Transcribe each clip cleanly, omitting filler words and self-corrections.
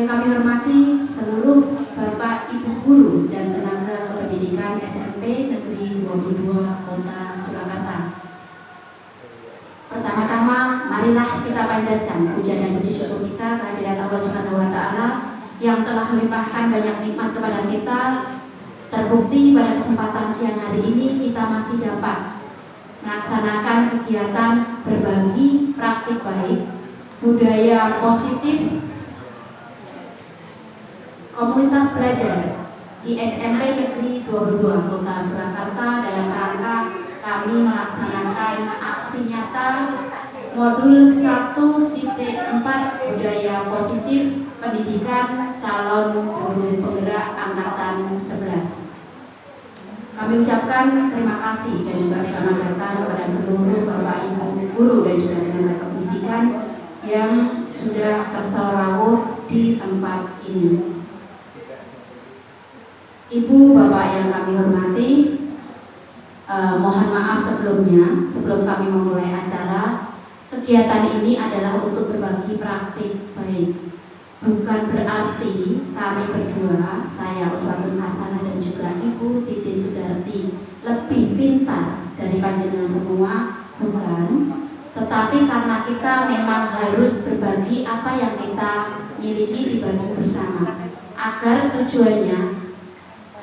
yang kami hormati seluruh Bapak Ibu Guru dan tenaga kependidikan SMP Negeri 22 Kota Surakarta. Pertama-tama, marilah kita panjatkan puja dan puji syukur kita kehadirat Allah Subhanahu wa Ta'ala yang telah melimpahkan banyak nikmat kepada kita. Terbukti pada kesempatan siang hari ini kita masih dapat melaksanakan kegiatan berbagi praktik baik, budaya positif, komunitas belajar di SMP Negeri 22 Kota Surakarta dalam rangka kami melaksanakan aksi nyata modul 1.4 budaya positif pendidikan calon guru penggerak angkatan 11. Kami ucapkan terima kasih dan juga selamat datang kepada seluruh Bapak Ibu guru dan juga tenaga pendidikan yang sudah tersorawuh di tempat ini. Ibu Bapak yang kami hormati, mohon maaf sebelumnya, sebelum kami memulai acara, kegiatan ini adalah untuk berbagi praktik baik. Bukan berarti kami berdua, saya Uswatun Hasanah dan juga Ibu Titin Sudarti lebih pintar dari panjenengan semua, bukan. Tetapi karena kita memang harus berbagi apa yang kita miliki, dibagi bersama, agar tujuannya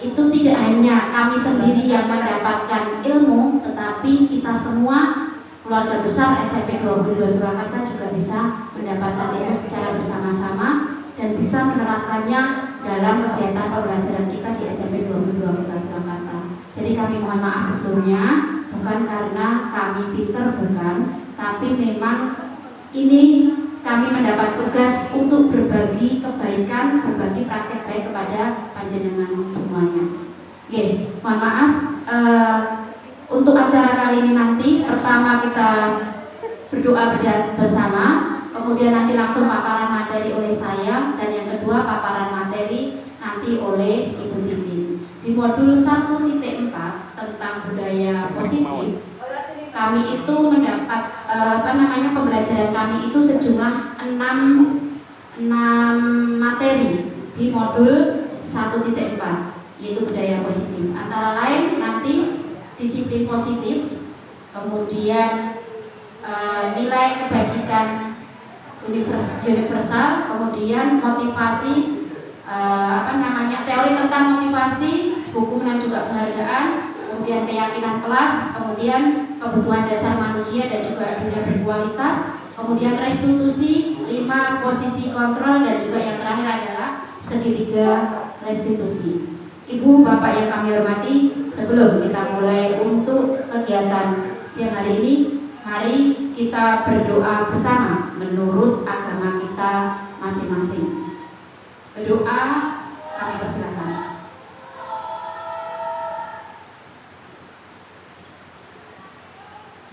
itu tidak hanya kami sendiri yang mendapatkan ilmu, tetapi kita semua keluarga besar SMP 22 Surakarta juga bisa mendapatkan ilmu secara bersama-sama dan bisa menerapkannya dalam kegiatan pembelajaran kita di SMP 22 Kota Surakarta. Jadi kami mohon maaf sebelumnya, bukan karena kami pinter, bukan, tapi memang ini kami mendapat tugas untuk berbagi kebaikan, berbagi praktek baik kepada panjenengan semuanya. Mohon maaf, untuk acara kali ini nanti pertama kita berdoa bersama, kemudian nanti langsung paparan materi oleh saya, dan yang kedua paparan materi nanti oleh Ibu Titin. Di modul 1.4 tentang budaya positif, kami itu mendapat pembelajaran kami itu sejumlah 6 materi di modul 1.4, yaitu budaya positif. Antara lain nanti disiplin positif, kemudian nilai kebajikan universal, kemudian motivasi, teori tentang motivasi, hukum dan juga penghargaan, kemudian keyakinan kelas, kemudian kebutuhan dasar manusia dan juga dunia berkualitas, kemudian restitusi, 5 posisi kontrol, dan juga yang terakhir adalah segitiga restitusi. Ibu Bapak yang kami hormati, sebelum kita mulai untuk kegiatan siang hari ini, mari kita berdoa bersama menurut agama kita masing-masing. Berdoa, kami persilakan.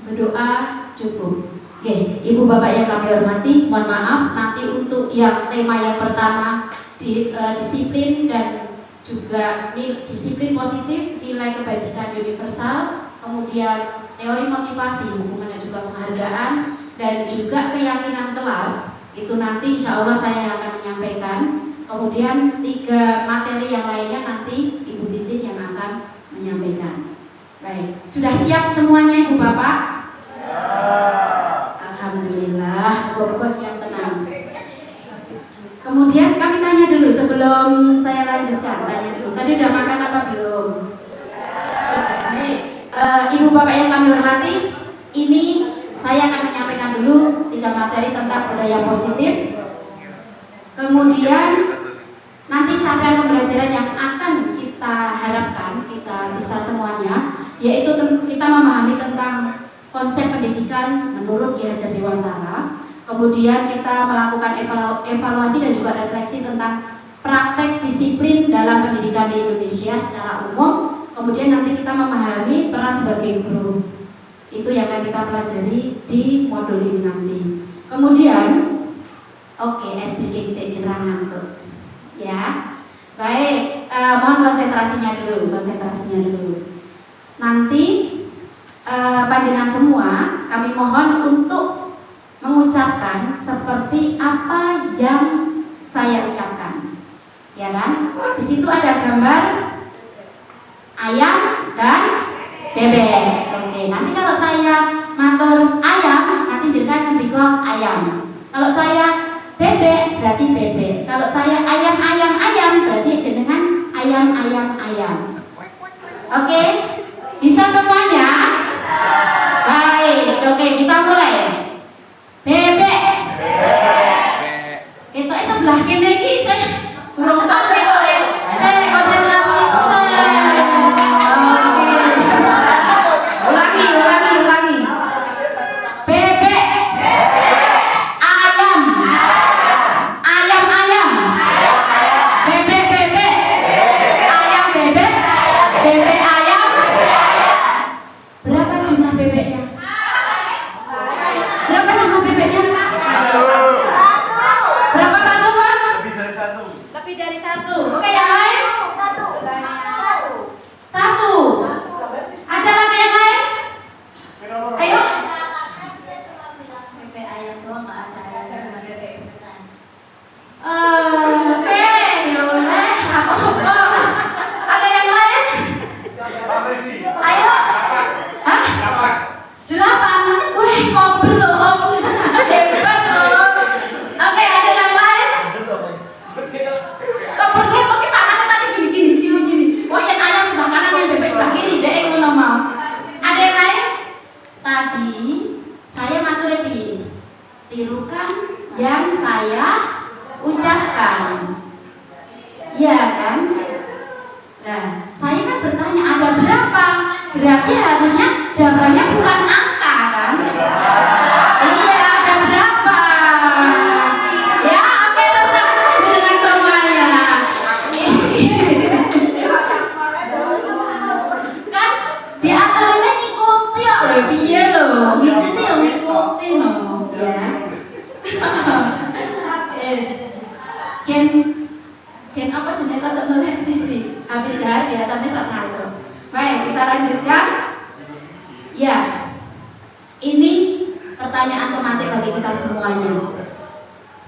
Berdoa cukup. Oke, Ibu Bapak yang kami hormati, mohon maaf nanti untuk yang tema yang pertama di disiplin dan juga disiplin positif, nilai kebajikan universal, kemudian teori motivasi, hukuman dan juga penghargaan, dan juga keyakinan kelas, itu nanti insya Allah saya yang akan menyampaikan. Kemudian 3 materi yang lainnya nanti Ibu Titin yang akan menyampaikan. Baik, sudah siap semuanya Ibu Bapak? Ya. Alhamdulillah, bos yang tenang. Kemudian kami tanya dulu sebelum saya lanjutkan, tanya dulu. Tadi udah makan apa belum? Baik, Ibu Bapak yang kami hormati, ini saya akan menyampaikan dulu 3 materi tentang budaya positif. Kemudian nanti capaian pembelajaran yang akan kita harapkan kita bisa semuanya, yaitu kita memahami tentang konsep pendidikan menurut Ki Hajar Dewantara. Kemudian kita melakukan evaluasi dan juga refleksi tentang praktek disiplin dalam pendidikan di Indonesia secara umum. Kemudian nanti kita memahami peran sebagai guru. Itu yang akan kita pelajari di modul ini nanti. Kemudian, speaking saya kira ngantuk. Ya, baik. Mohon konsentrasinya dulu. Nanti panjenengan semua kami mohon untuk mengucapkan seperti apa yang saya ucapkan. Ya kan? Di situ ada gambar ayam dan bebek. Oke, nanti kalau saya matur ayam, nanti jenengan ngendika ayam. Kalau saya bebek berarti bebek. Kalau saya ayam berarti jenengan ayam. Oke? Bisa semuanya? Baik. Oke, kita mulai. Bebek. Kita sebelah kene iki urung pati kok ya. Saya konsentrasi saya. Oke. Ulangi. Bebek. Ayam. Bebek. Ayam bebek. Bebek ayam. Berapa jumlah bebeknya? Berapa Pak Sofwan? Lebih dari satu. Oke, yang lain? Satu. Ada lagi yang lain? Ayo. Bebek ayam doang, nggak ada ayam sama bebek beneran. Oke, yaudah, apa-apa. Ada yang lain? Ayo. Hah? 8. Wih, ngobrol loh, om. Hebat loh. Oke, ada yang lain? Kopernya pakai tangannya tadi gini. Oh, yang ayam sebelah kanan, yang bebek sebelah kiri. Dek ngono mau. Ada yang lain? Tadi saya matur piye? Tirukan yang saya ucapkan. Iya kan? Nah, saya kan bertanya ada berapa? Berarti harusnya jawabannya bukan angka kan? Iya, ada berapa? Ya, oke, tepuk tangan untuk jenengan semuanya. Kan diatur ini ngikuti ya, piye lho? Ngikuti lho, ya. Yes. Gen apa jenis untuk melek sih? Habis dari biasanya saat ngantuk. Baik, kita lanjutkan. Ya, ini pertanyaan pemantik bagi kita semuanya.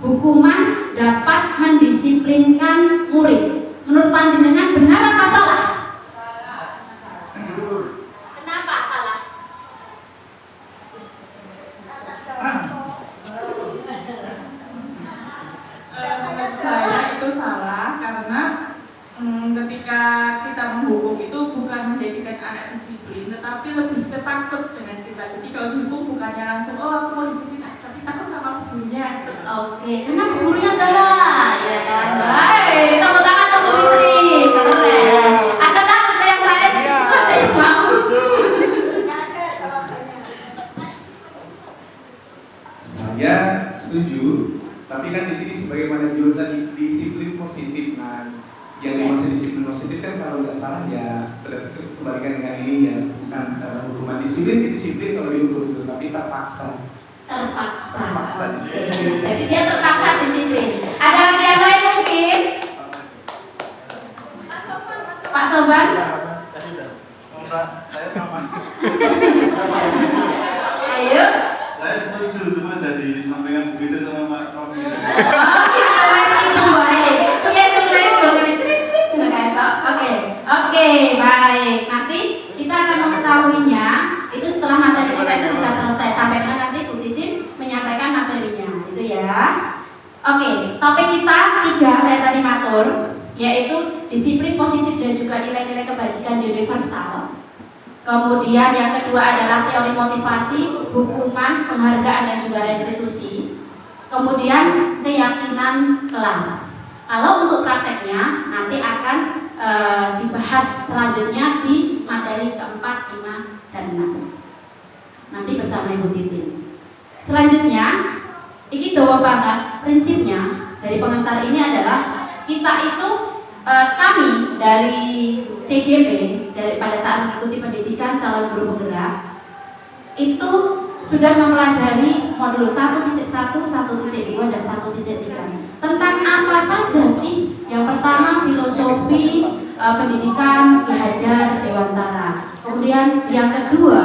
Hukuman dapat mendisiplinkan murid. Menurut panjenengan benar apa salah? Kenapa salah? Menurut saya itu salah karena ketika kita menghukum itu bukan menjadikan anak disiplin, tetapi lebih ketakut dengan kita. Jadi kalau dihukum bukannya langsung aku mau disiplin, tapi takut sama gurunya. Oke, karena gurunya galak, ya kan? Baik, tepuk tangan untuk Bu Fitri, keren. Ada takut yang lain? Ada yang mau? Saya setuju, tapi kan di sini sebagaimana judul tadi disiplin positif. Nah, yang dimaksud disiplin positif kan kalau nggak salah ya kebalikan dengan ini ya, bukan hukuman disiplin sih disiplin kalau dihukum itu, tapi terpaksa. Terpaksa. Jadi dia terpaksa disiplin. Ada lagi yang lain mungkin? Pak Soban? Saya sama. Ayo. Saya setuju, cuma ada di sampingan begitu sama Pak Romi. Oh, kita masih itu baik. Iya, tulis boleh cerita kan? Oke, baik. Nanti kita akan mengetahuinya itu setelah materi kita itu bisa selesai sampai dengan nanti Bu Titin menyampaikan materinya, itu ya. Oke, topik kita 3 saya tadi matur, yaitu disiplin positif dan juga nilai-nilai kebajikan universal. Kemudian yang kedua adalah teori motivasi, hukuman, penghargaan dan juga restitusi. Kemudian keyakinan kelas. Kalau untuk prakteknya nanti akan dibahas selanjutnya di materi keempat, 5, dan 6. Nanti bersama Ibu Titin. Selanjutnya, ini dawa banget prinsipnya dari pengantar ini adalah kita itu kami dari CGP pada saat mengikuti pendidikan calon guru penggerak itu sudah mempelajari modul 1.1, 1.2 dan 1.3 tentang apa saja sih. Yang pertama filosofi pendidikan Ki Hajar Dewantara. Kemudian yang kedua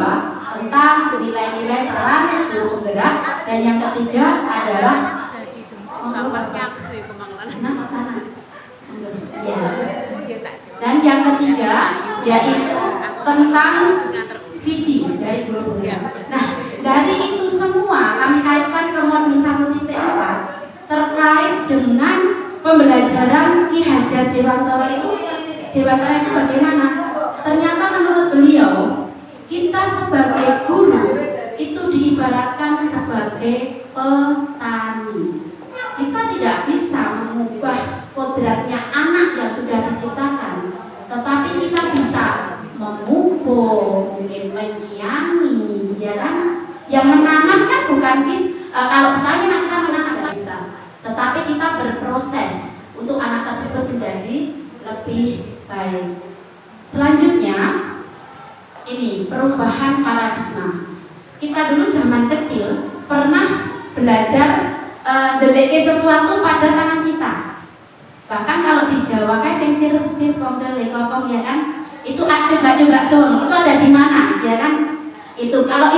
tentang nilai-nilai peran guru penggerak, dan yang ketiga adalah yaitu tentang visi dari guru pembina. Nah, dari itu semua kami kaitkan ke modul 1.4 terkait dengan pembelajaran Ki Hajar Dewantara itu bagaimana? Ternyata menurut beliau, kita sebagai guru itu diibaratkan sebagai petani. Kita tidak bisa mengubah kodratnya anak yang sudah diciptakan, tetapi kita bisa memupuk, mungkin menyiangi, ya kan? Yang menanam kan bukan kalau petani mah kita menanam tidak bisa, tetapi kita berproses untuk anak tersebut menjadi lebih baik. Selanjutnya ini perubahan paradigma. Kita dulu zaman kecil pernah belajar deleke sesuatu pada tangan kita. Bahkan kalau di Jawa kayak sing sirpong delek kopong ya kan, itu jumlah suwung itu ada di mana ya kan? Kalau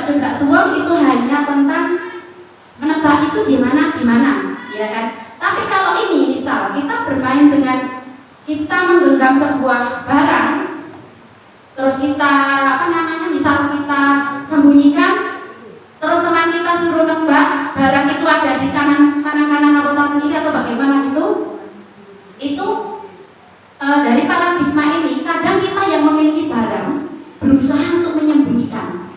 jumlah suwung itu hanya tentang menebak itu di mana ya kan? Tapi kalau ini misal kita bermain dengan kita menggenggam sebuah barang, terus kita misal kita sembunyikan, terus teman kita suruh nebak barang itu ada di tangan kanan atau tangan kiri atau bagaimana gitu, itu dari paradigma ini kadang kita yang memiliki barang berusaha untuk menyembunyikan,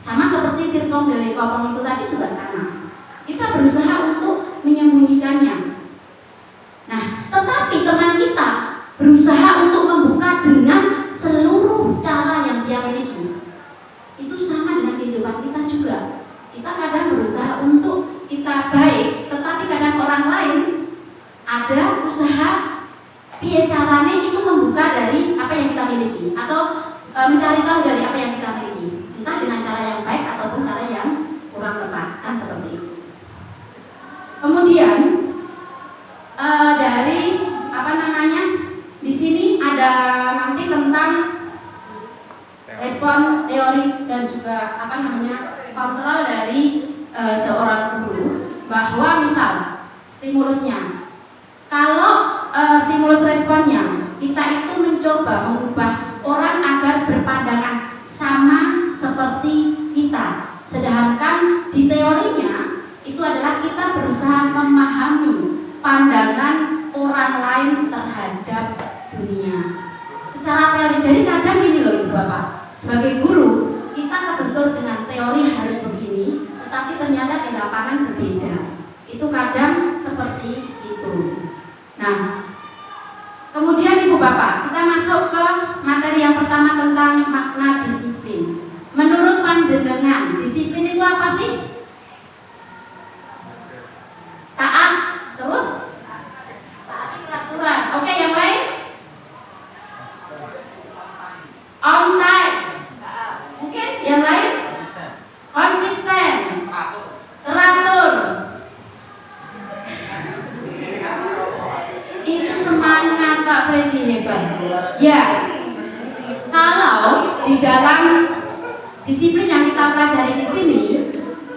sama seperti sirpong dari kopong itu tadi juga sama, kita berusaha untuk menyembunyikannya. Nah, tetapi teman kita berusaha untuk membuka dengan seluruh cara yang dia miliki. Itu sama dengan kehidupan kita juga. Kita kadang berusaha untuk kita baik, tetapi kadang orang lain ada usaha piye carane itu membuka dari apa yang kita miliki atau mencari tahu dari apa yang kita miliki, entah dengan cara yang baik ataupun cara yang kurang tepat, kan seperti itu. Kemudian dari di sini ada nanti tentang respon teori dan juga kontrol dari seorang guru, bahwa misal stimulusnya, kalau stimulus responnya kita itu mencoba mengubah orang agar berpandangan sama seperti kita, sedangkan di teorinya itu adalah kita berusaha memahami pandangan orang lain terhadap dunia secara teori. Jadi kadang gini loh Ibu Bapak, sebagai guru kita kebentur dengan teori harus begini, tetapi ternyata di lapangan berbeda. Itu kadang seperti itu. Nah, kemudian Ibu Bapak, kita masuk ke materi yang pertama tentang makna disiplin. Menurut panjenengan, disiplin itu apa sih? Taat, terus taati peraturan. Oke, yang lain? On time. Mungkin yang lain? Konsisten. Teratur. Itu semangat Pak Freddy, hebat. Ya. Kalau di dalam disiplin yang kita pelajari di sini,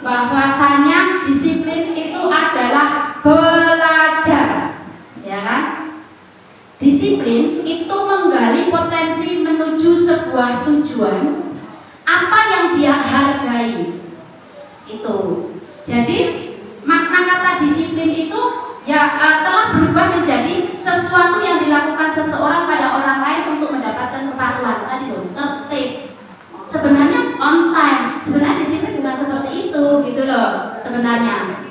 bahwasanya disiplin itu adalah belajar, ya kan? Disiplin itu menggali potensi menuju sebuah tujuan, apa yang dia hargai. Itu. Jadi makna kata disiplin itu telah berubah menjadi sesuatu yang dilakukan seseorang pada orang lain untuk mendapatkan kepatuhan. Tadi loh, tertib. Sebenarnya on time. Sebenarnya disiplin bukan seperti itu, gitu loh. Sebenarnya.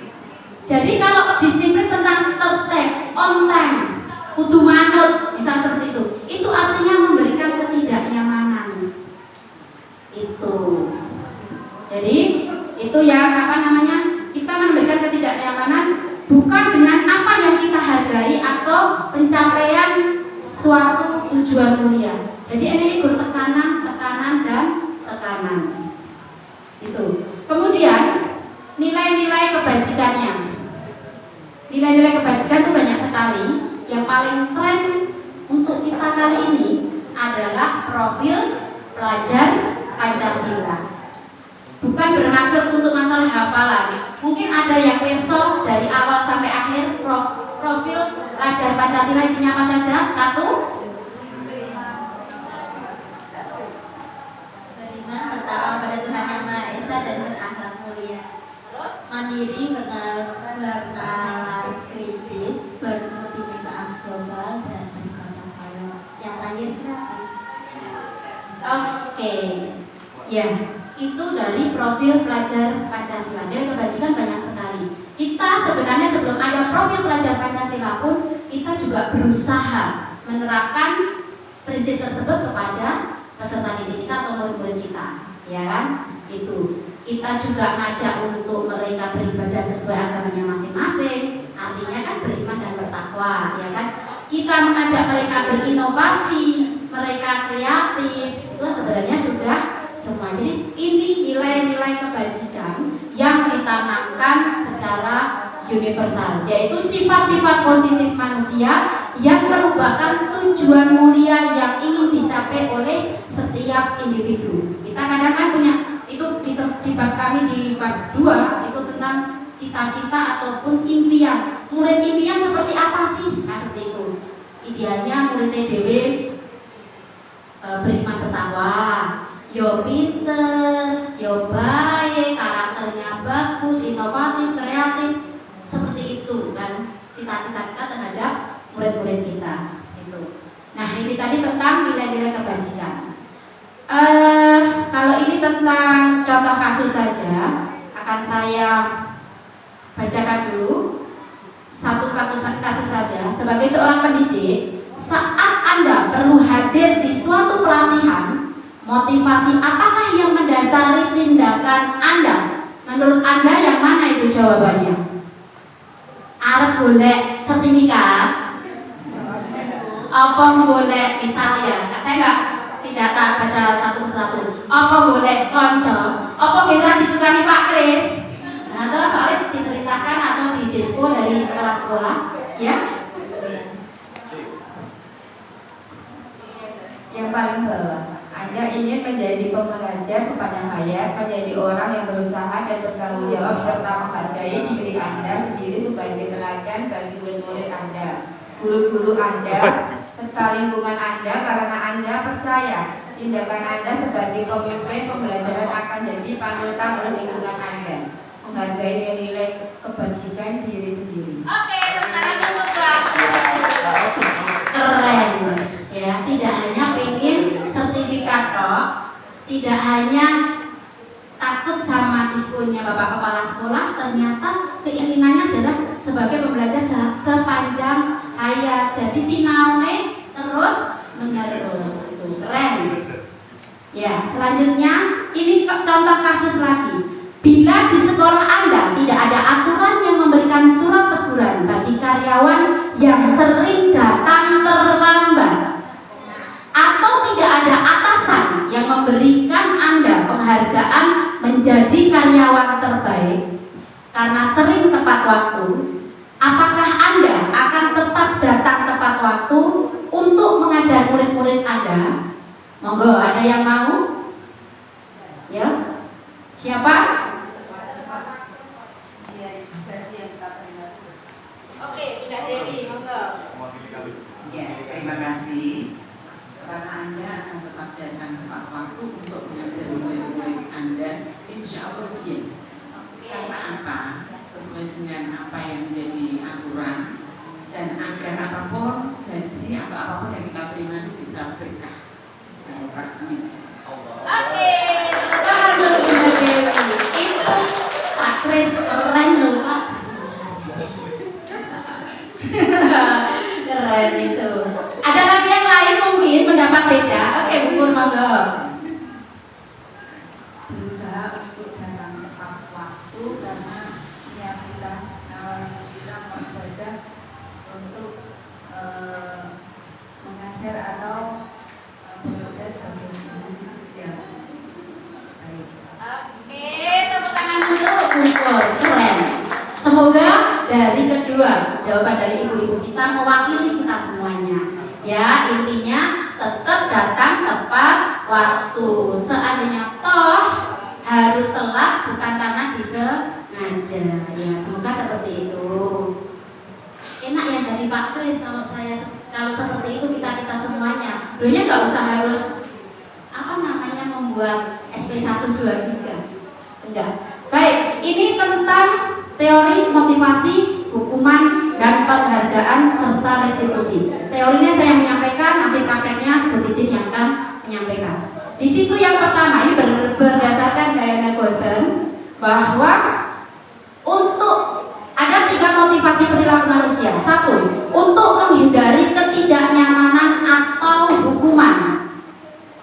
Jadi kalau disiplin tentang tertib, on time, kudu manut, misal seperti itu artinya memberikan ketidaknyamanan. Itu. Jadi itu yang kita memberikan ketidaknyamanan bukan dengan apa yang kita hargai atau pencapaian suatu tujuan mulia. Jadi ini guru tekanan dan tekanan. Itu. Kemudian nilai-nilai kebajikannya. Nilai-nilai kebajikan itu banyak sekali. Yang paling tren untuk kita kali ini adalah profil pelajar Pancasila. Bukan bermaksud untuk masalah hafalan. Mungkin ada yang perso dari awal sampai akhir profil pelajar Pancasila isinya apa saja? 1, bertakwa pada Tuhan Yang Maha Esa dan berakhlak mulia. Terus mandiri, bernalar kritis, berkebinekaan global dan bergotong royong. Yang terakhir kreatif. Oke, ya itu dari profil pelajar Pancasila. Nilai kebajikan banyak sekali. Kita sebenarnya sebelum ada profil pelajar Pancasila pun kita juga berusaha menerapkan prinsip tersebut kepada peserta didik kita atau murid-murid kita, ya kan? Itu kita juga ngajak untuk mereka beribadah sesuai agamanya masing-masing. Artinya kan beriman dan bertakwa, ya kan? Kita mengajak mereka berinovasi, mereka kreatif. Itu sebenarnya sudah semua. Jadi ini nilai-nilai kebajikan yang ditanamkan secara universal, yaitu sifat-sifat positif manusia yang merupakan tujuan mulia yang ingin dicapai oleh setiap individu. Kita kadang kan punya itu di bab kami di bab 2 itu tentang cita-cita ataupun impian. Murid impian seperti apa sih? Nah, seperti itu. Idealnya murid TDW beriman bertakwa, yo pinter, yo baik, karakternya bagus, inovatif, kreatif. Seperti itu kan cita-cita kita terhadap murid-murid kita itu. Nah, ini tadi tentang nilai-nilai kebajikan. Kalau ini tentang contoh kasus saja, akan saya bacakan dulu satu kasus saja. Sebagai seorang pendidik, saat Anda perlu hadir di suatu pelatihan, motivasi apakah yang mendasari tindakan Anda? Menurut Anda yang mana itu jawabannya? Arep golek sertifikat, apa golek misalnya? Saya tidak tak baca satu persatu. Apa golek konco? Apa kira ditukani Pak Kris? Nah, terus soalnya diperintahkan atau di disko dari kepala sekolah, ya? Yang paling bawah, Anda ingin menjadi pembelajar sepanjang hayat, menjadi orang yang berusaha dan bertanggung jawab serta menghargai diri Anda sendiri sebagai teladan bagi murid-murid Anda, guru-guru Anda, serta lingkungan Anda karena Anda percaya tindakan Anda sebagai pemimpin pembelajaran akan jadi panutan oleh lingkungan Anda. Menghargai nilai kebajikan diri sendiri. Oke, sekarang untuk keren. Ya, tidak hanya pengen sertifikat toh, tidak hanya takut sama diskonya Bapak Kepala Sekolah, ternyata keinginannya adalah sebagai pembelajar sepanjang hayat. Jadi sinaune terus menerus. Itu keren. Ya, selanjutnya ini contoh kasus lagi. Bila di sekolah Anda tidak ada aturan yang memberikan surat teguran bagi karyawan yang sering datang terlambat, atau tidak ada atasan yang memberikan Anda penghargaan menjadi karyawan terbaik karena sering tepat waktu, apakah Anda akan tetap datang tepat waktu untuk mengajar murid-murid Anda? Monggo, ada yang mau? Ya, siapa? Oke, tidak Dewi, monggo. Ya, terima kasih. Karena Anda akan tetap datang tepat waktu untuk mengajar murid-murid Anda, insya Allah ya. Karena apa? Sesuai dengan apa yang menjadi aturan dan agar apapun gaji atau apapun yang kita terima itu bisa berkah. Oke, teman-teman untuk Dewi. Itu Pak Kris keren loh Pak. Keren itu. Ada lagi yang lain mungkin pendapat beda. Oke, Bu Pur, monggo. Berusaha untuk datang tepat waktu karena niat kita beribadah untuk mengajar atau bekerja sebagai guru yang baik. Oke, tepuk tangan dulu Bu Pur. Keren. Semoga dari kedua jawaban dari ibu-ibu kita mewakili kita semuanya. Ya, intinya tetap datang tepat waktu. Seandainya toh harus telat bukan karena disengaja. Ya, semoga seperti itu. Enak ya jadi Pak Kris kalau seperti itu kita semuanya. Dulunya nggak usah harus membuat membuat SP1, 2, 3. Enggak. Baik, ini tentang teori motivasi, hukuman, dan penghargaan serta restitusi. Teorinya saya menyampaikan, nanti prakteknya Bu Titin yang akan menyampaikan. Di situ yang pertama, ini berdasarkan Diana Gosen, bahwa untuk ada 3 motivasi perilaku manusia. 1, untuk menghindari ketidaknyamanan atau hukuman.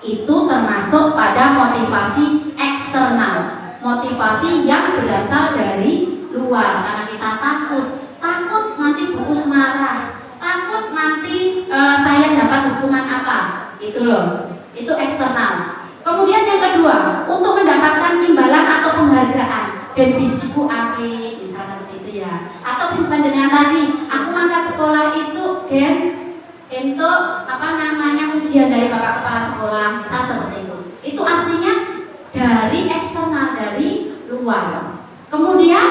Itu termasuk pada motivasi eksternal, motivasi yang berasal dari luar, karena kita takut nanti bos marah, takut nanti saya dapat hukuman apa, itu loh, itu eksternal. Kemudian yang kedua, untuk mendapatkan imbalan atau penghargaan, dan bijiku ape, misalnya seperti itu ya, atau panjenengan tadi, aku mangkat sekolah isu gen untuk ujian dari bapak kepala sekolah, misal seperti itu artinya dari eksternal, dari luar. Kemudian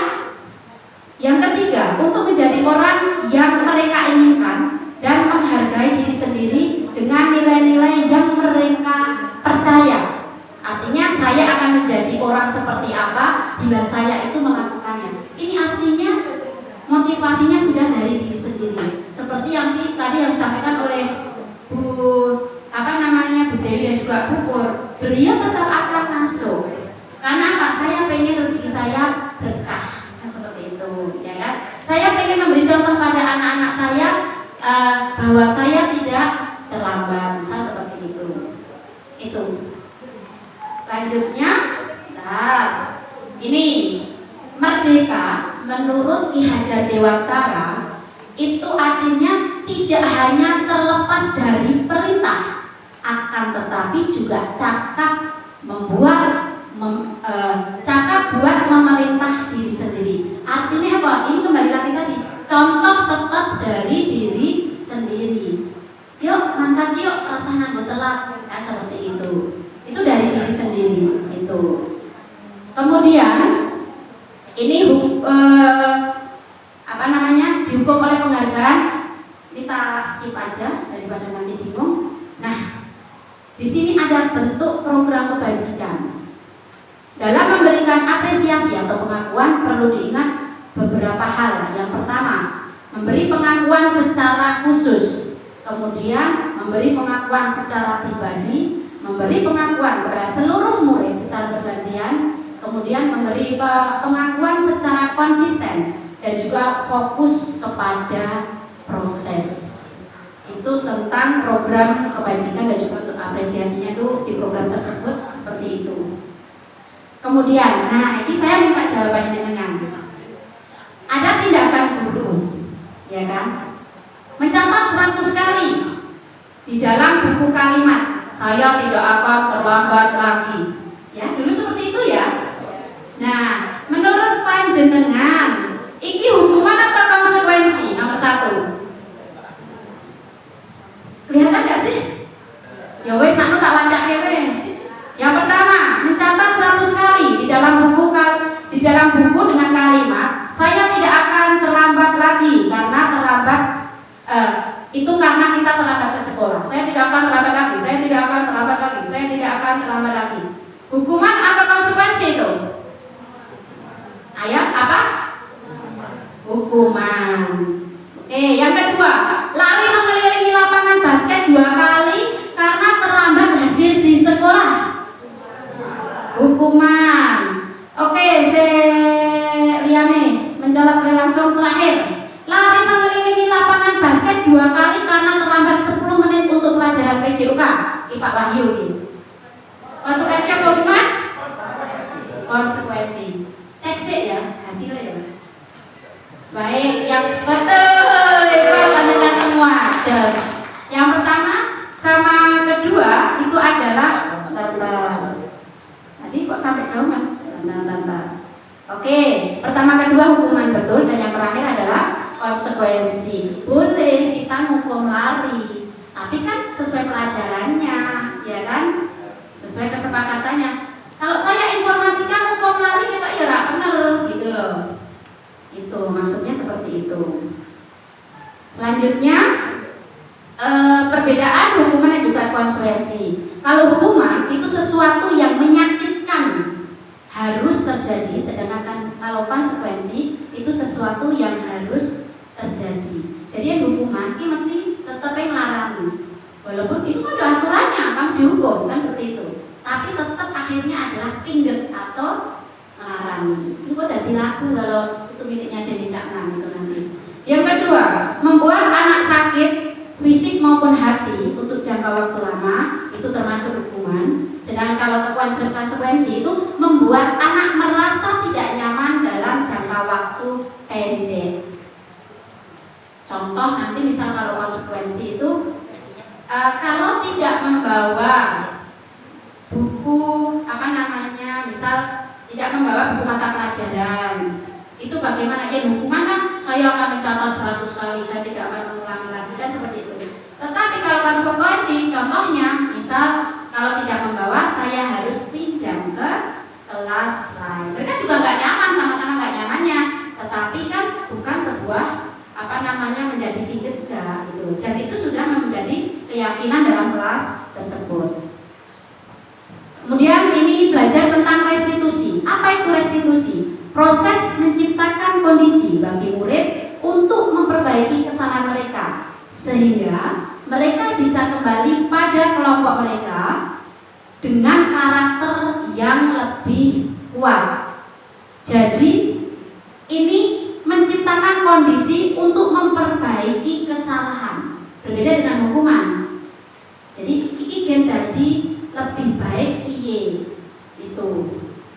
yang ketiga, untuk menjadi orang yang mereka inginkan dan menghargai diri sendiri dengan nilai-nilai yang mereka percaya. Artinya saya akan menjadi orang seperti apa bila saya itu melakukannya. Ini artinya motivasinya sudah dari diri sendiri. Seperti yang tadi yang disampaikan oleh Bu Dewi dan juga Bu Pur, beliau tetap akan masuk. Karena apa? Saya pengen rezeki saya berkah, seperti itu, ya kan? Saya pengen memberi contoh pada anak-anak saya bahwa saya tidak terlambat, misal seperti itu. Itu. Lanjutnya, ini merdeka menurut Ki Hajar Dewantara itu artinya tidak hanya terlepas dari perintah, akan tetapi juga cakap buat memerintah diri sendiri. Artinya apa? Ini kembali lagi tadi, contoh tetap dari diri sendiri. Yuk mangkat yuk, rasa nanggo telat, kan seperti itu. Itu dari diri sendiri itu. Kemudian ini dihukum oleh penghargaan. Kita skip aja daripada nanti bingung. Nah, di sini ada bentuk program kebajikan. Dalam memberikan apresiasi atau pengakuan perlu diingat beberapa hal. Yang pertama, memberi pengakuan secara khusus. Kemudian memberi pengakuan secara pribadi, memberi pengakuan kepada seluruh murid secara bergantian, kemudian memberi pengakuan secara konsisten dan juga fokus kepada proses. Itu tentang program kebajikan dan juga untuk apresiasinya itu di program tersebut seperti itu. Kemudian, ini saya minta jawaban jenengan. Ada tindakan guru, ya kan? Mencatat 100 kali di dalam buku kalimat, saya tidak akan terlambat lagi. Ya, dulu seperti itu ya. Nah, menurut panjenengan, iki hukuman atau konsekuensi? Nomor 1. Kelihatan gak sih? Ya wes, nak tak wacak kewe. Yang pertama, mencatat 100 kali di dalam buku dengan kalimat, saya tidak akan terlambat lagi karena terlambat. Itu karena kita terlambat ke sekolah. Saya tidak akan terlambat lagi. Saya tidak akan terlambat lagi. Saya tidak akan terlambat lagi. Hukuman atau konsekuensi itu? Ayat apa? Hukuman. Oke, yang kedua, lari mengelilingi lapangan basket 2 kali karena terlambat hadir di sekolah. Hukuman. Oke, liane mencolot langsung terakhir. Lari mengelilingi lapangan basket 2 kali karena terlambat 10 menit untuk pelajaran PJOK. Pak Wahyu ini. Konsekuensi apa hukuman? Konsekuensi. Cek sih ya hasilnya ya. Baik, yang betul itu pandangan semua. Just. Yang pertama sama kedua itu adalah tadi kok sampai jauh kan? Oke, pertama kedua hukuman betul dan yang terakhir adalah konsekuensi. Boleh kita hukum lari, tapi kan sesuai pelajarannya, ya kan? Sesuai kesepakatannya. Kalau saya informatika hukum lari kita ya bener gitu loh. Itu maksudnya seperti itu. Selanjutnya perbedaan hukuman dan juga konsekuensi. Kalau hukuman itu sesuatu yang menyakitkan harus terjadi, sedangkan kalau konsekuensi itu sesuatu yang harus terjadi. Jadi yang hukuman ini mesti tetap yang ngelarang. Walaupun itu kan ada aturannya, kamu dihukum kan seperti itu. Tapi tetap akhirnya adalah pingget atau ngelarang. Itu kok jadi lagu kalau itu miliknya Denny Caknan itu nanti. Yang kedua, membuat anak sakit fisik maupun hati untuk jangka waktu lama itu termasuk hukuman. Sedangkan kalau konsekuensi itu membuat anak merasa tidak nyaman dalam jangka waktu pendek. Contoh nanti misal kalau konsekuensi itu kalau tidak membawa buku misal tidak membawa buku mata pelajaran, itu bagaimana? Ya hukuman kan saya akan mencatat 100 kali, saya tidak akan mengulangi lagi kan seperti itu. Tetapi kalau konsekuensi, contohnya misal kalau tidak membawa saya harus pinjam ke kelas lain. Mereka juga nggak nyaman, sama-sama nggak nyamannya. Tetapi kan bukan sebuah menjadi pingget enggak gitu. Dan itu sudah menjadi keyakinan dalam kelas tersebut. Kemudian ini belajar tentang restitusi. Apa itu restitusi? Proses menciptakan kondisi bagi murid untuk memperbaiki kesalahan mereka sehingga mereka bisa kembali pada kelompok mereka dengan karakter yang lebih kuat. Jadi ini menciptakan kondisi untuk memperbaiki kesalahan, berbeda dengan hukuman. Jadi iki gen dadi lebih baik piye itu.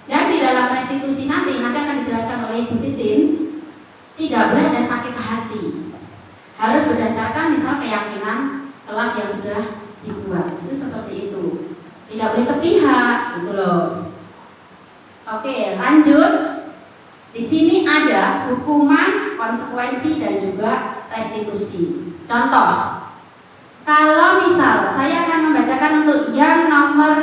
Dan di dalam restitusi nanti akan dijelaskan oleh Ibu Titin, tidak boleh ada sakit hati. Harus berdasarkan misal keyakinan kelas yang sudah dibuat. Itu seperti itu. Tidak boleh sepihak, gitu loh. Oke, lanjut. Di sini ada hukuman, konsekuensi dan juga restitusi. Contoh, kalau misal saya akan membacakan untuk yang nomor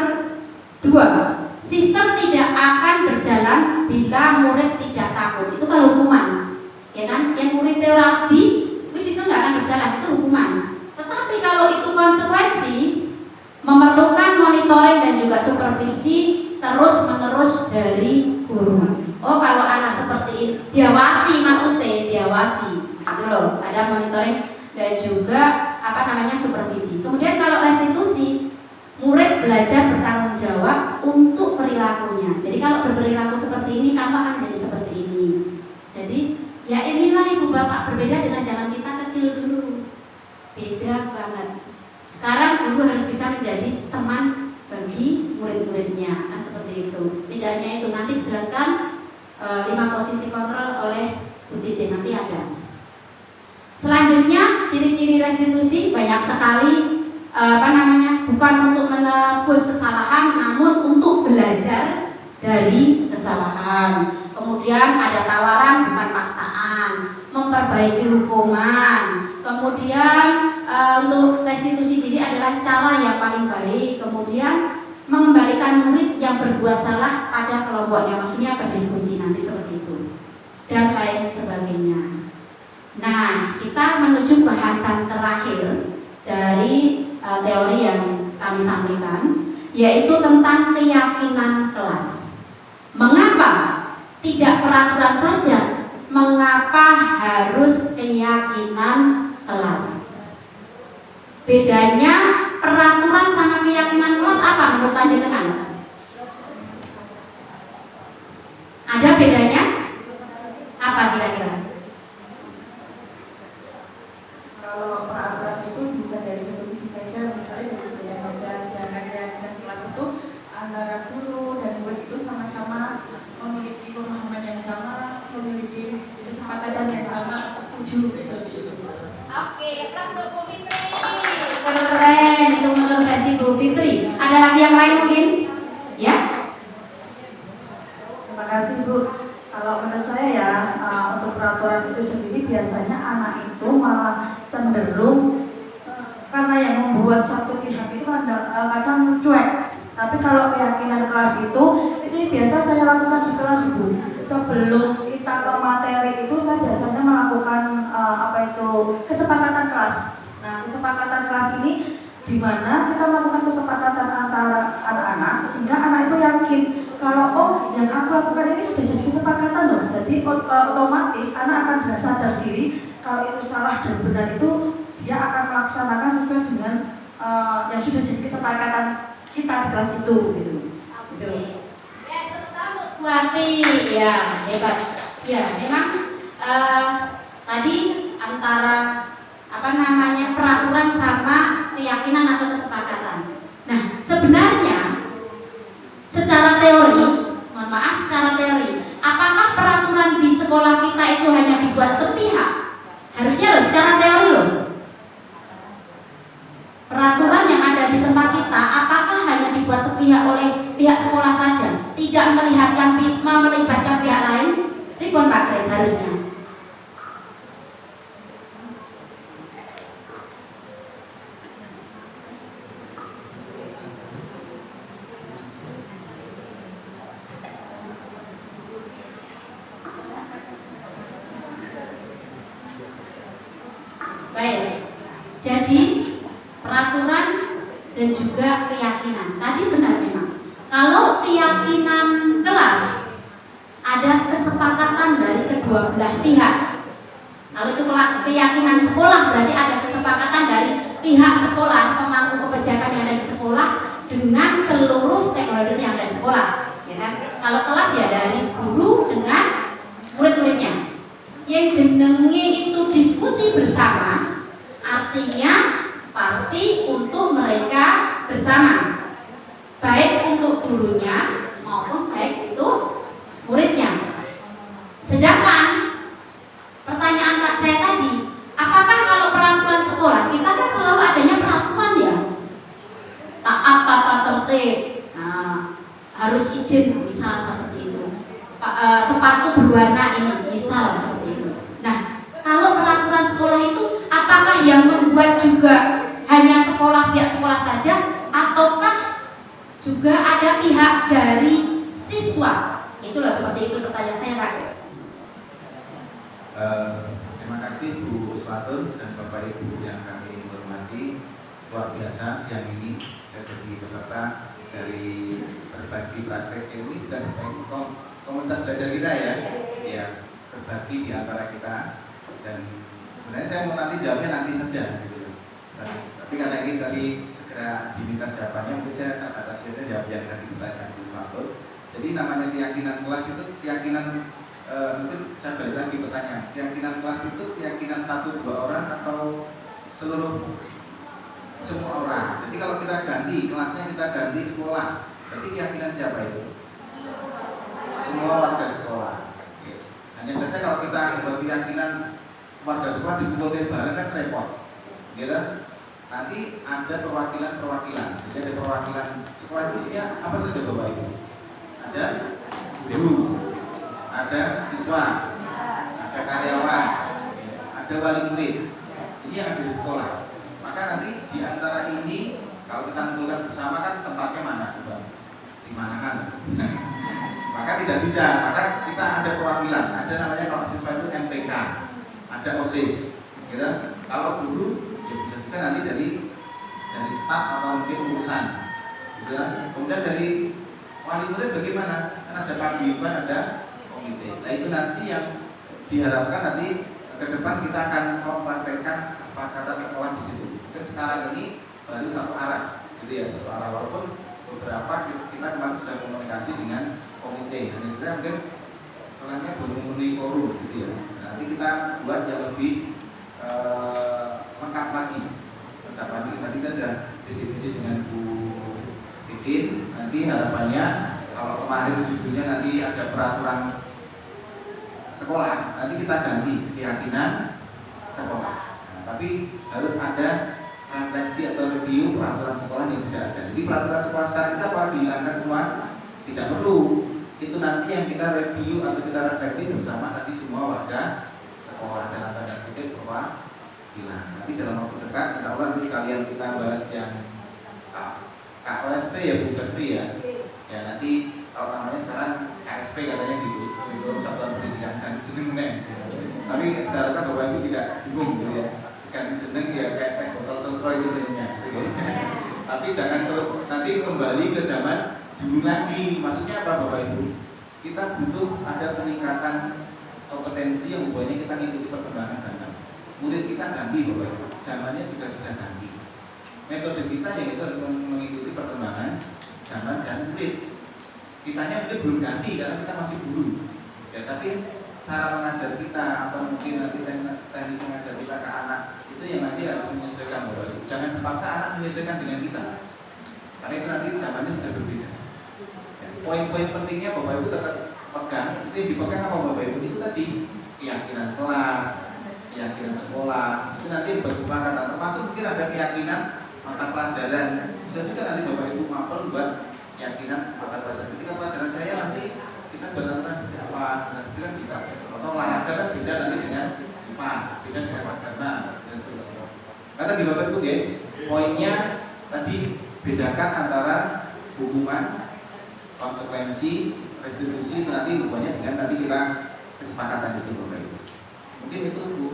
2, sistem tidak akan berjalan bila murid tidak takut. Itu kalau hukuman, ya kan? Yang murid teori, sistem tidak akan berjalan, itu hukuman. Tetapi kalau itu konsekuensi, memerlukan monitoring dan juga supervisi terus-menerus dari guru. Oh, kalau anak seperti ini diawasi, maksudnya diawasi, gitu loh. Ada monitoring dan juga supervisi. Kemudian kalau restitusi, murid belajar bertanggung jawab untuk perilakunya. Jadi kalau berperilaku seperti ini, kamu akan jadi seperti ini. Jadi ya inilah ibu bapak, berbeda dengan zaman kita kecil dulu. Beda banget. Sekarang guru harus bisa menjadi teman bagi murid-muridnya, kan seperti itu. Tidak hanya itu, nanti dijelaskan 5 posisi kontrol oleh Bu Titin, nanti ada. Selanjutnya ciri-ciri restitusi banyak sekali, bukan untuk menebus kesalahan, namun untuk belajar dari kesalahan. Kemudian ada tawaran bukan paksaan, memperbaiki hukuman. Kemudian untuk restitusi diri adalah cara yang paling baik. Kemudian mengembalikan murid yang berbuat salah pada kelompoknya, maksudnya berdiskusi nanti seperti itu, dan lain sebagainya. Nah, kita menuju bahasan terakhir dari teori yang kami sampaikan, yaitu tentang keyakinan kelas. Mengapa tidak peraturan saja? Mengapa harus keyakinan kelas? Bedanya peraturan sama keyakinan kelas apa menurut panjenengan? Ada bedanya? Apa kira-kira? Kalau peraturan itu bisa dari satu sisi saja, misalnya dari budaya saja, sedangkan keyakinan kelas itu antara guru dan murid itu sama-sama memiliki pemahaman yang sama, memiliki kesepakatan yang sama, setuju seperti itu. Oke, kelas Bu Fitri. Keren, itu menurut versi Bu Fitri. Ada lagi yang lain mungkin? Ya? Terima kasih Bu. Kalau menurut saya ya, untuk peraturan itu sendiri biasanya anak itu malah cenderung karena yang membuat satu pihak itu kadang cuek. Tapi kalau keyakinan kelas itu, ini biasa saya lakukan di kelas Bu. Sebelum kita ke materi itu, saya biasanya melakukan kesepakatan kelas. Nah, kesepakatan kelas ini di mana kita melakukan kesepakatan antara anak-anak sehingga anak itu yakin kalau oh yang aku lakukan ini sudah jadi kesepakatan loh. Jadi otomatis anak akan dengan sadar diri kalau itu salah dan benar itu dia akan melaksanakan sesuai dengan yang sudah jadi kesepakatan kita di kelas itu gitu. Gitu. Ya, sebentar untuk Bu Ati, ya hebat. Ya, memang tadi antara peraturan sama keyakinan atau kesepakatan. Nah, sebenarnya secara teori, apakah peraturan di sekolah kita itu hanya dibuat sepihak? Harusnya loh, secara teori loh. Peraturan yang ada di tempat kita, apakah hanya dibuat sepihak oleh pihak sekolah saja, tidak melibatkan pihak lain? Ribon Pak Kris harusnya. Baik, jadi peraturan dan juga keyakinan. Tadi benar memang. Kalau keyakinan kelas ada kesepakatan dari kedua belah pihak. Kalau itu keyakinan sekolah berarti ada kesepakatan dari pihak sekolah, pemangku kebijakan yang ada di sekolah dengan seluruh stakeholder yang ada di sekolah. Ya kan? Kalau kelas ya dari guru dengan murid-muridnya. Yang jenenge itu diskusi bersama, artinya pasti untuk mereka bersama, baik untuk gurunya maupun baik untuk muridnya. Sedangkan pertanyaan saya tadi, apakah kalau peraturan sekolah kita kan selalu adanya peraturan ya, taat tata tertib, harus izin misalnya seperti itu, sepatu berwarna ini misalnya seperti itu. Nah, kalau peraturan sekolah itu apakah yang membuat juga hanya pihak sekolah saja, ataukah juga ada pihak dari siswa? Itulah seperti itu pertanyaan saya, Pak. Terima kasih Bu Uswatun dan Bapak Ibu yang kami hormati. Luar biasa siang ini saya jadi peserta dari berbagi praktek ilmu dan komunitas belajar kita ya, berbagi di antara kita. Dan sebenarnya saya mau nanti jawabnya nanti saja gitu. Tapi karena ini tadi segera diminta jawabannya, mungkin saya atas saya jawab yang tadi ditanya Bu Uswatun. Jadi namanya keyakinan kelas itu keyakinan mungkin saya balik lagi pertanyaan, keyakinan kelas itu keyakinan 1-2 orang atau semua orang? Jadi kalau kita ganti kelasnya, kita ganti sekolah, berarti keyakinan siapa itu? Semua warga sekolah. Hanya saja kalau kita membuat keyakinan warga sekolah dikumpulkan bareng kan repot, gitu. Nanti ada perwakilan. Jadi ada perwakilan sekolah itu isinya apa saja Bapak Ibu? Ada guru, ada siswa, ada karyawan, ada wali murid. Ini yang ada di sekolah. Maka nanti di antara ini kalau kita mengumpulkan bersama kan tempatnya mana coba? Di mana kan? Maka tidak bisa. Maka kita ada perwakilan. Ada namanya kalau siswa itu MPK, ada OSIS, gitu. Kalau guru ya bisa juga nanti dari staf atau mungkin urusan, gitu. Kemudian dari wali murid bagaimana? Kan ada paguyuban, ada komite. Nah itu nanti yang diharapkan nanti ke depan kita akan mempraktekkan kesepakatan sekolah di situ. Mungkin sekarang ini baru satu arah, gitu ya, satu arah. Walaupun beberapa kita kemarin sudah komunikasi dengan komite. Hanya saja mungkin setelahnya belum memenuhi forum, gitu ya. Nanti kita buat yang lebih lengkap lagi. Tadi saya sudah visi-visi dengan Bu Titin. Nanti harapannya kalau kemarin judulnya nanti ada peraturan sekolah, nanti kita ganti keyakinan sekolah. Nah, tapi harus ada refleksi atau review peraturan sekolah yang sudah ada. Jadi peraturan sekolah sekarang kita apa dihilangkan semua? Tidak perlu. Itu nanti yang kita review atau kita refleksi bersama tadi semua warga sekolah dalam tanda kutip bahwa hilang. Nanti dalam waktu dekat, insya Allah nanti sekalian kita bahas yang KOSP ya Bu Febri ya. Ya nanti kalau namanya sekarang KSP katanya gitu, Satuan Pendidikan dan Jeneng. Tapi saya harapkan Bapak Ibu tidak bingung gitu ya. ganti jeneng ya kayak teh botol sosro sebenarnya. Tapi jangan terus nanti kembali ke zaman dulu lagi. Maksudnya apa Bapak Ibu? Kita butuh ada peningkatan kompetensi yang buahnya kita ngikuti perkembangan zaman. Murid kita ganti Bapak Ibu, zamannya juga sudah ganti. Metode kita yang itu harus mengikuti perkembangan zaman dan murid. Kitanya mungkin belum ganti karena kita masih guru. Ya, tapi cara mengajar kita atau mungkin nanti teknik mengajar kita ke anak itu yang nanti harus menyesuaikan Bapak Ibu. Jangan dipaksa anak menyesuaikan dengan kita. Karena itu nanti zamannya sudah berbeda. Ya, poin-poin pentingnya Bapak Ibu tetap pegang. Itu yang dipegang apa Bapak Ibu? Itu tadi keyakinan kelas, keyakinan sekolah. Itu nanti berkesepakatan. Termasuk mungkin ada keyakinan mata pelajaran. Bisa juga nanti Bapak Ibu mapel buat keyakinan mata pelajaran. Ketika pelajaran saya nanti kita benar-benar apa? Saya bisa. Atau olahraga kan beda nanti dengan IPA, beda dengan agama dan seterusnya. Kata di Bapak Ibu ya, poinnya tadi bedakan antara hukuman, konsekuensi, restitusi nanti hubungannya dengan tadi kita kesepakatan itu Bapak Ibu. Mungkin itu Bu.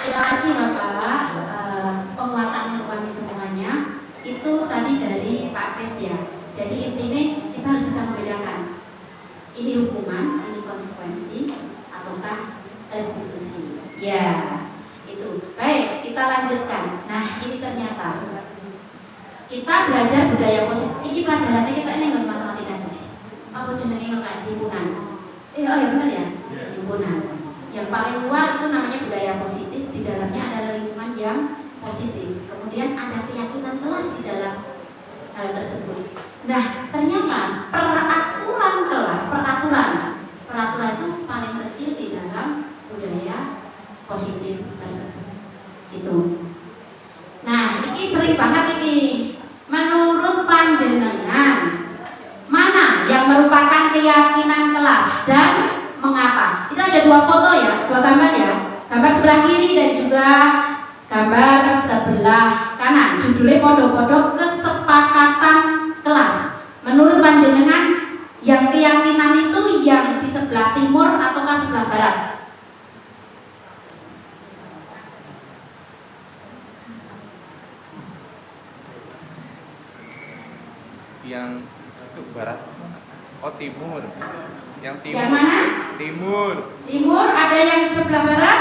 Terima kasih Bapak. Penguatan untuk kami semuanya itu tadi dari Pak Kris ya. Jadi intinya kita harus bisa membedakan ini hukuman, ini konsekuensi, ataukah restitusi. Ya, itu. Baik, kita lanjutkan. Nah, ini ternyata kita belajar budaya positif. Ini pelajarannya kita ini nggak matematika deh. Apa jenenge nggak himpunan? Oh ya benar ya, himpunan. Yang paling luar itu namanya budaya positif. Di dalamnya ada lingkungan yang positif. Kemudian ada keyakinan kelas di dalam hal tersebut. Nah, ternyata peraturan kelas, peraturan itu paling kecil di dalam budaya positif tersebut. Itu. Nah, ini sering banget ini. Menurut panjenengan, mana yang merupakan keyakinan kelas dan mengapa? Itu ada dua foto ya, dua gambar ya. Gambar sebelah kiri dan juga gambar sebelah kanan. Judulnya podo-podo kesepakatan kelas. Menurut panjenengan, yang keyakinan itu yang di sebelah timur ataukah sebelah barat? Yang itu barat. Oh timur. Yang timur. Yang mana? Timur. Timur, ada yang sebelah barat?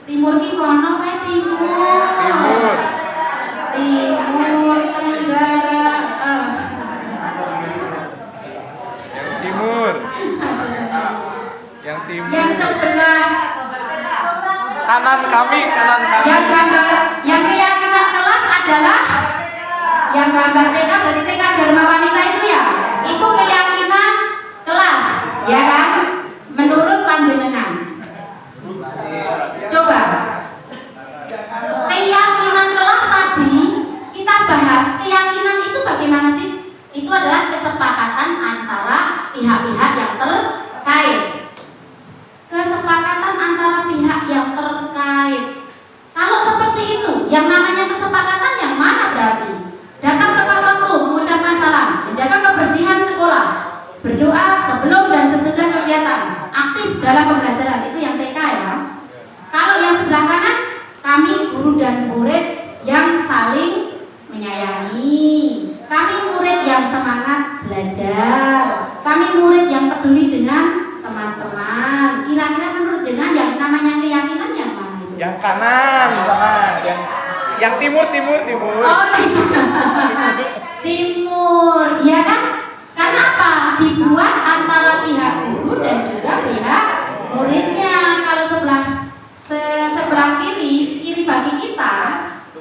Timur ki kono kae timur. Timur. Timur Tenggara. Yang timur. Yang timur. Yang sebelah kanan kami. Yang gambar, yang keyakinan kelas adalah yang gambar TK, berarti TK Dharma Wanita itu ya. Itu keyakinan kelas, ya kan? Menurut panjenengan. Coba. Keyakinan kelas tadi kita bahas. Keyakinan itu bagaimana sih? Itu adalah kesepakatan antara pihak-pihak yang terkait. Kesepakatan antara pihak yang terkait. Kalau seperti itu, yang namanya kesepakatan yang mana berarti? Datang tepat waktu, mengucapkan salam, menjaga kebersihan sekolah, berdoa sebelum dan sesudah kegiatan, aktif dalam pembelajaran, itu yang TK ya. Kalau yang sebelah kanan, kami guru dan murid yang saling menyayangi, kami murid yang semangat belajar, kami murid yang peduli dengan teman-teman. Kira-kira menurut jenengan yang namanya keyakinan yang mana itu? Yang kanan sama yang timur. Oh, timur, ya kan? Karena apa? Dibuat antara pihak guru dan juga pihak muridnya. Kalau sebelah kiri bagi kita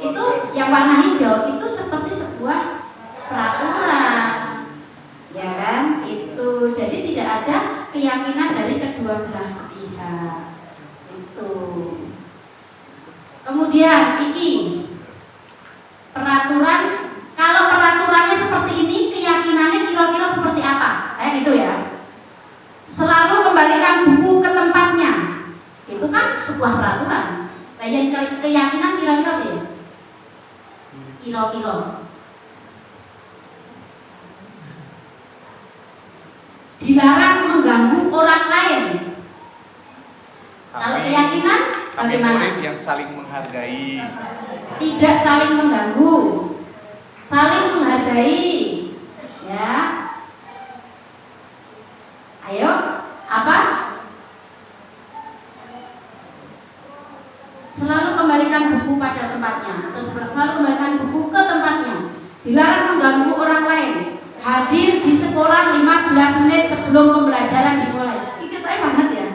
itu yang warna hijau itu seperti sebuah peraturan, ya kan? Itu jadi tidak ada keyakinan dari kedua belah pihak. Itu. Kemudian peraturan, kalau peraturannya seperti ini, keyakinannya kira-kira seperti apa? Kayak gitu ya. Selalu kembalikan buku ke tempatnya. Itu kan sebuah peraturan. Nah, yang keyakinan kira-kira apa ya? Kira-kira. Dilarang mengganggu orang lain. Kalau keyakinan Kami Bagaimana? murid yang saling menghargai. Tidak saling mengganggu, saling menghargai. Ya. Ayo, apa? Selalu kembalikan buku pada tempatnya, atau selalu kembalikan buku ke tempatnya. Dilarang mengganggu orang lain. Hadir di sekolah 15 menit sebelum pembelajaran dimulai. Ini kita banget ya.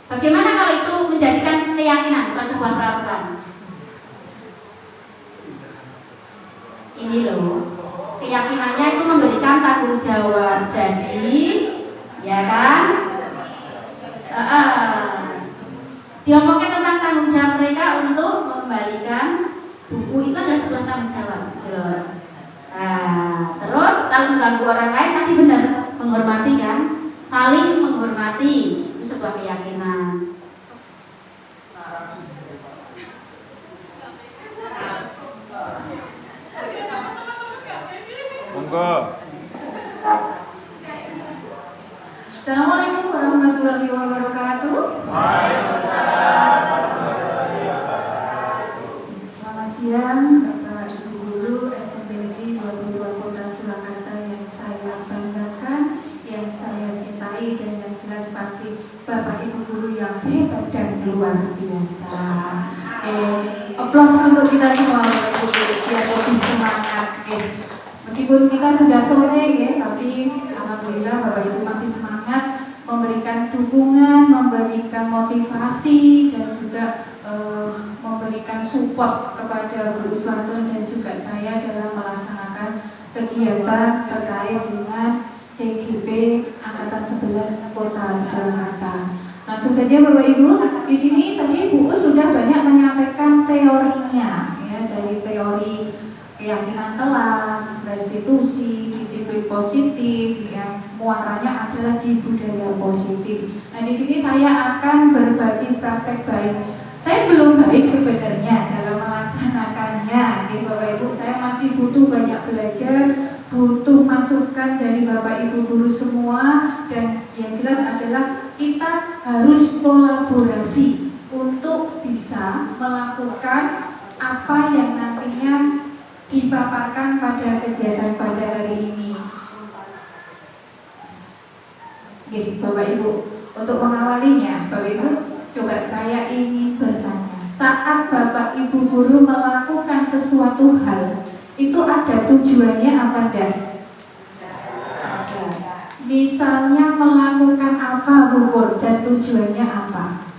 Bagaimana kalau itu menjadikan keyakinan, bukan sebuah peraturan? Ini loh, keyakinannya itu memberikan tanggung jawab. Jadi, ya kan? Diomongin tentang tanggung jawab mereka untuk mengembalikan buku itu adalah sebuah tanggung jawab. Nah, terus kalau mengganggu orang lain tadi benar, menghormati kan? Saling menghormati itu sebuah keyakinan. Monggo. Assalamualaikum warahmatullahi wabarakatuh. Selamat siang Bapak Ibu Guru SMP Negeri 22 Kota Surakarta yang saya banggakan, yang saya cintai, dan yang jelas pasti Bapak Ibu Guru yang hebat dan luar biasa. Aplaus untuk kita semua Bapak Ibu Guru biar lebih semangat. Meskipun kita sudah sore ya, tapi alhamdulillah Bapak Ibu masih semangat memberikan dukungan, memberikan motivasi, dan juga memberikan support kepada Bu Uswatun dan juga saya dalam melaksanakan kegiatan terkait dengan CGP Angkatan 11 Kota Surakarta. Langsung saja Bapak Ibu, di sini tadi Bu Us sudah banyak menyampaikan teorinya, ya, dari teori keyakinan telas, restitusi, disiplin positif, yang muaranya adalah di budaya positif. Nah, di sini saya akan berbagi praktek baik. Saya belum baik sebenarnya dalam melaksanakannya, ya, Bapak Ibu. Saya masih butuh banyak belajar, butuh masukan dari Bapak Ibu Guru semua, dan yang jelas adalah kita harus kolaborasi untuk bisa melakukan apa yang nantinya dipaparkan pada kegiatan pada hari ini. Oke, Bapak Ibu, untuk mengawalinya, Bapak Ibu, coba saya ingin bertanya. Saat Bapak Ibu Guru melakukan sesuatu hal, itu ada tujuannya apa enggak? Misalnya melakukan apa Bu Guru, dan tujuannya apa?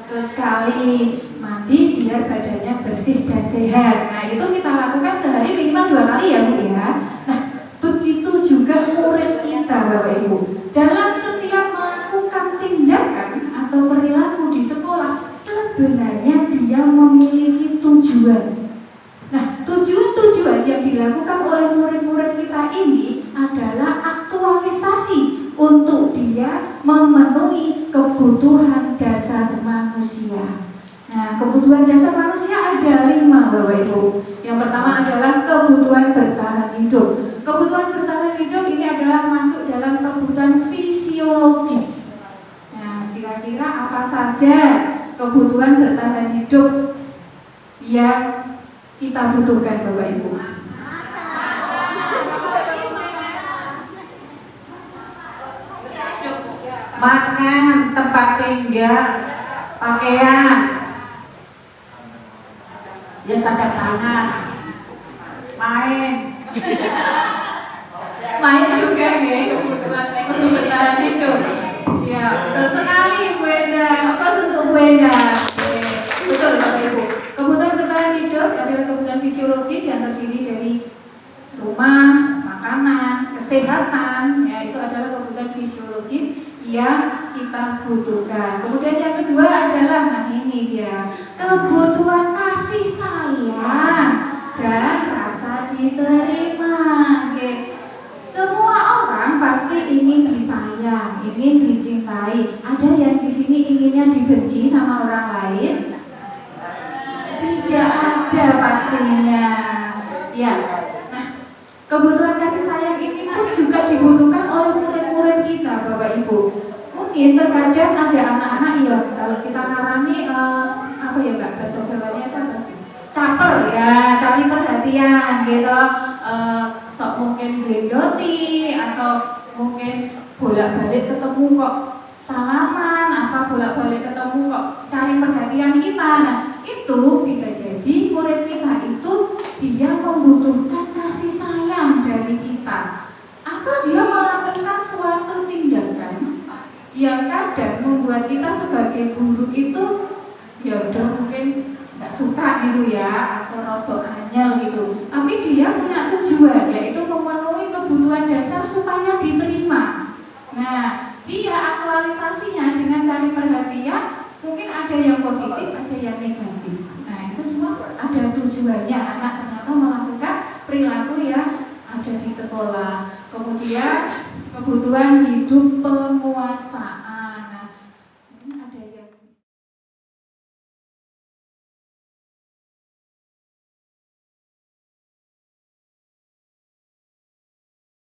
Betul sekali, mandi biar badannya bersih dan sehat. Nah, itu kita lakukan sehari minimal 2 kali ya Bu ya. Nah, begitu juga murid kita Bapak Ibu, dalam setiap melakukan tindakan atau perilaku di sekolah, sebenarnya dia memiliki tujuan. Nah, tujuan-tujuan yang dilakukan oleh murid-murid kita ini adalah aktualisasi untuk dia memenuhi kebutuhan dasar manusia. Nah, kebutuhan dasar manusia ada 5 Bapak Ibu. Yang pertama adalah kebutuhan bertahan hidup. Kebutuhan bertahan hidup ini adalah masuk dalam kebutuhan fisiologis. Nah, kira-kira apa saja kebutuhan bertahan hidup yang kita butuhkan Bapak Ibu? Makan, tempat tinggal, pakaian, Ya, sadar tangan, main. Main juga nih, kebutuhan untuk bertahan hidup. Ya, betul sekali Bu Enda. Aplaus untuk Bu Enda. Betul Bapak Ibu. Kebutuhan bertahan hidup adalah kebutuhan fisiologis yang terdiri dari rumah, makanan, kesehatan. Ya, itu adalah kebutuhan fisiologis yang kita butuhkan. Kemudian yang kedua adalah, nah ini dia, kebutuhan kasih sayang dan rasa diterima. Semua orang pasti ingin disayang, ingin dicintai. Ada yang di sini inginnya dibenci sama orang lain? Tidak ada pastinya. Ya. Nah, kebutuhan kasih sayang ini pun juga dibutuhkan oleh murid-murid Ibu. Mungkin terkadang ada anak-anak ya kalau kita ngarani apa ya Mbak bahasa Jawanya itu apa? Caper ya, cari perhatian gitu. Sok mungkin glendoti atau mungkin bolak-balik ketemu kok salaman, apa bolak-balik ketemu kok cari perhatian kita. Nah, itu bisa jadi murid kita itu dia membutuhkan kasih sayang dari kita, atau dia melakukan suatu tindakan yang kadang membuat kita sebagai guru itu ya udah mungkin nggak suka gitu ya, atau rodok anyel gitu, tapi dia punya tujuan yaitu memenuhi kebutuhan dasar supaya diterima. Nah, dia aktualisasinya dengan cari perhatian, mungkin ada yang positif, ada yang negatif. Nah, itu semua ada tujuannya. Anak ternyata melakukan perilaku yang ada di sekolah. Kemudian kebutuhan hidup penguasa.